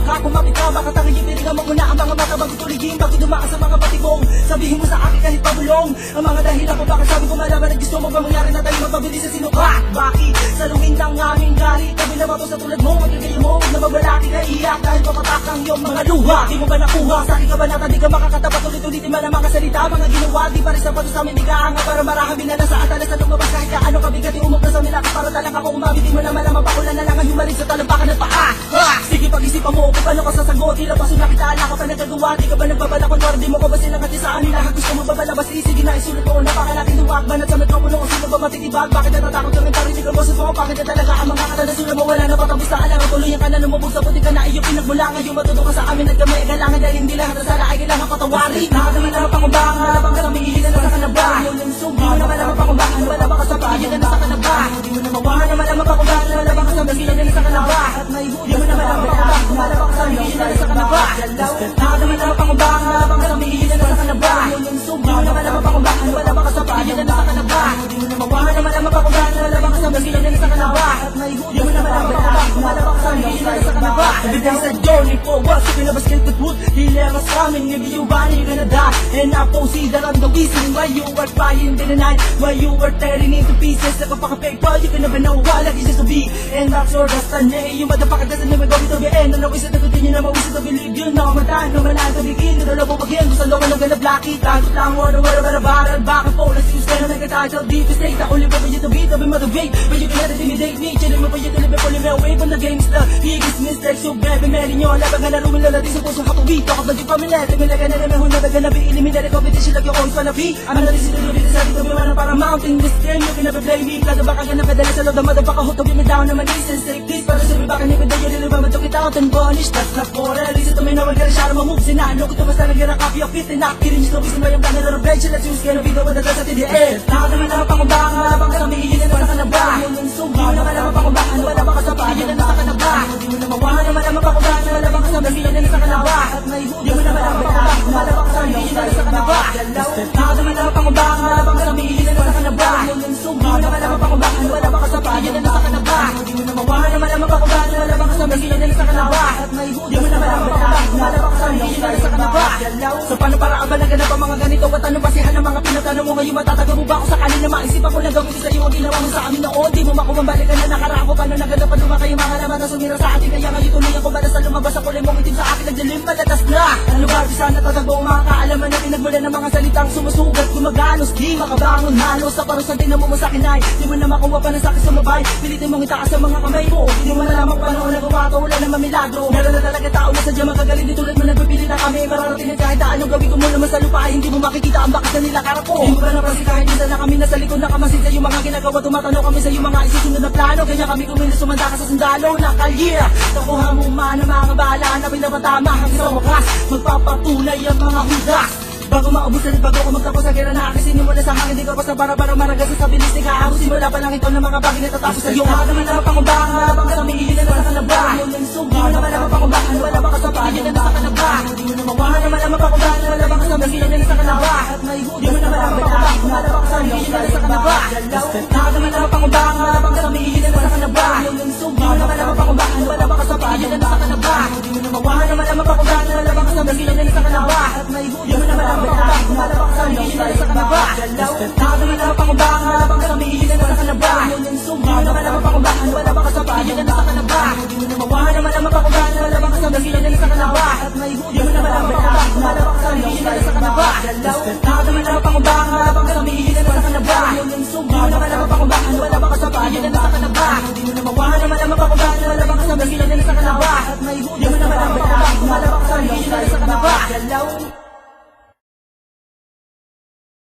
baka kumapit ka, baka tanging pinigang mo muna ang mga mata bago tuligin, bago dumaan sa mga patibong. Sabihin mo sa akin kahit pabulong ang mga dahilan kung bakit sabi ko malaman na gusto mo ba mangyari na tayo magpabili sa sinukat. Bakit? Saluhin ng aming galit, kami na mato sa tulad mo, magigay mo na mabalaki ka iyak dahil papatak ang iyong mga luha. Di mo ba nakuha? Sa akin ka ba nata, di ka makakatapat, ulit-ulitin man ang mga salita, mga ginawa, di pa rin sapat sa amin, di ka hanga para marahami na nasa atalas na lumabas kahit ka ano kabigat yung umok na sa milaka para talang ako umabit, di mo naman ang mapakulan na lang ang humaling sa talampakan ng paa. Sige pag-isipan mo kung paano ka sasagot, tila pa sunakitala ka pa nagagawa, di ka ba nagbabala kunwari, di mo ka ba sinangati sa amin lahat gusto mo ba balabas, sige na isulat mo, napaka natin duwag, banat sa metropono, sino ba matitibag, bakit natatakot kami parinig ang boses mo, bakit na talaga ang mga kata na sula mo, wala na patapos na alam, tuloy ka na lumubog sa puti ka na iyong pinagmulangan, yung matuto ka sa amin at kami kailangan dahil hindi lahat na sala ay kailangan patawarin. Nakadami na mapangumbang, malabang ka sa mihilan na sa kanaba, di mo naman na mapangumbang, malabang ka sa mihilan na sa kanaba, di mo naman naman na mapangumbang, malabang ka sa mihilan na sa kanaba, di mo naman na mapangumbang, malabang ka sa mihilan na sa kanaba, nakadami na mapangumbang, malabang ka sa mihilan na sa kanaba, di mo naman na mapangumbang, malabang ka sa mihilan na sa kanaba, di mo naman na mapangumbang, malabang ka sa mihilan na sa kanaba, di mo naman na mapangumbang, malabang ka sa mihilan na sa kanaba. Every day's a journey forward, so never scared to put the levels coming, if you want you're gonna die, and I foresee that I'm the reason why you are crying day and night, why you are tearing into pieces like a fucking paper, you can never know what like it's just to be, and that's your destiny, you motherfucker doesn't never go to the end, and always at the continue, na mawisip to believe you, na kamantaan, na malaan to begin, na labo pag-in, gusto lang ng ganap laki, takot lang mo, na wala baral, bakit po, let's use ka na nagkatagal, deep to stay, the only way for you to be, to be motivate, but you cannot intimidate me, chilling mo for you to live, pulling me away from the game's the biggest mistake, so baby, meron nyo, labang na rumin lalati sa puso kapawit, ako ba di pamilit, tumila ka na naman, hunada ka na be, eliminate the competition like you're always wanna be, I'm not listening to the sa dito, may para mounting this game, you can never blame me, kada baka ka na kadala sa loob, na motherfucker, hook to be me down, naman listen, stay please, para sabi baka ni pwede yun, nilibang took it out and punish, that's not for real, listen to me, no one gonna shout my moves, sinalo ko to basta nag-get a copy of it, and not kidding, just no reason why I'm done, and I'm rage, let's use, gonna be the one that does it in the end, nakadami na mapangumbang, malabang ka sa mihilan na sa kanaba, di mo naman na mapangumbang, malabang ka sa mihilan na sa kanaba, di mo naman na mapangumbang, malabang ka sa mihilan na sa kanaba, di mo naman na mapangumbang, malabang ka sa mihilan na sa kanaba, nakadami na mapangumbang, malabang ka sa mihilan na sa kanaba, di mo naman na mapangumbang, malabang ka sa mihilan na sa kanaba, di mo naman na mapangumbang, malabang ka sa mihilan na sa kanaba, di mo naman na mapangumbang, malabang ka sa mihilan na sa kanaba. So paano para abalagan na pa mga ganito at ano basihan ng mga pinatanong mo ngayon, matataga mo ba ako sakali na maisipan ko na gawin sa iyo ang ginawa mo sa amin noon, di mo makumambalik ka na nakarako, paano naganda pa lumaki yung mga laman na sumira sa atin, kaya ngayon tuloy ako bala sa lumabas sa kulay mong itim sa akin, nagdilim malatas na ang lugar di sana tatagbo ang mga kaalaman na pinagmula ng mga salitang sumusugat, gumagalos, di makabangon halos sa parusan din na mo sa akin ay di mo na makuha pa ng sakit sa mabay, pilitin mong itaas sa mga kamay mo, di mo na lamang paano nagawa to, wala naman milagro, meron na talaga tao na sadya magagaling di tulad mo nagpipili na kami, mararating na kahit anong gawin ko mo naman sa lupa, hindi mo makikita ang bakas na nila karap ko, di mo ba napansin kahit minsan na kami nasa likod na kamasin sa iyong mga ginagawa, tumatanong kami sa iyong mga isusunod na plano, kanya kami kumilos sumanda ka sa sundalo na kalye, nakuha mo man ang mga bala na pinapatama hanggang sa wakas, magpapatunay ang mga hudas. Bago maubusan at bago ko magtapos sa gera na akin, sinimula sa hangin, di ka pa sa bara-bara maragas sa bilis, di ka ako simula pa lang ito ng mga bagay na tatapos sa iyo. Nakadaman na mapangumbang, malabang ka sa mihilan na sa kanaba, di mo naman na mapangumbang, malabang ka sa mihilan na sa kanaba, di mo naman na mapangumbang, malabang ka sa mihilan na sa kanaba, di mo naman na mapangumbang, malabang ka sa mihilan na sa kanaba, nakadaman na mapangumbang, malabang ka sa mihilan na sa kanaba, di mo naman na mapangumbang, malabang ka sa mihilan na sa kanaba, di mo naman na mapangumbang, malabang ka sa mihilan na sa kanaba, di mo naman na malabang ka sa mihilan na sa kanaba, nakadami na mapangumbang, malabang ka sa mihilan na sa kanaba, di mo naman na mapangumbang, malabang ka sa mihilan na sa kanaba, di mo naman na mapangumbang, malabang ka sa mihilan na sa kanaba, di mo naman na mapangumbang, malabang ka sa mihilan na sa kanaba,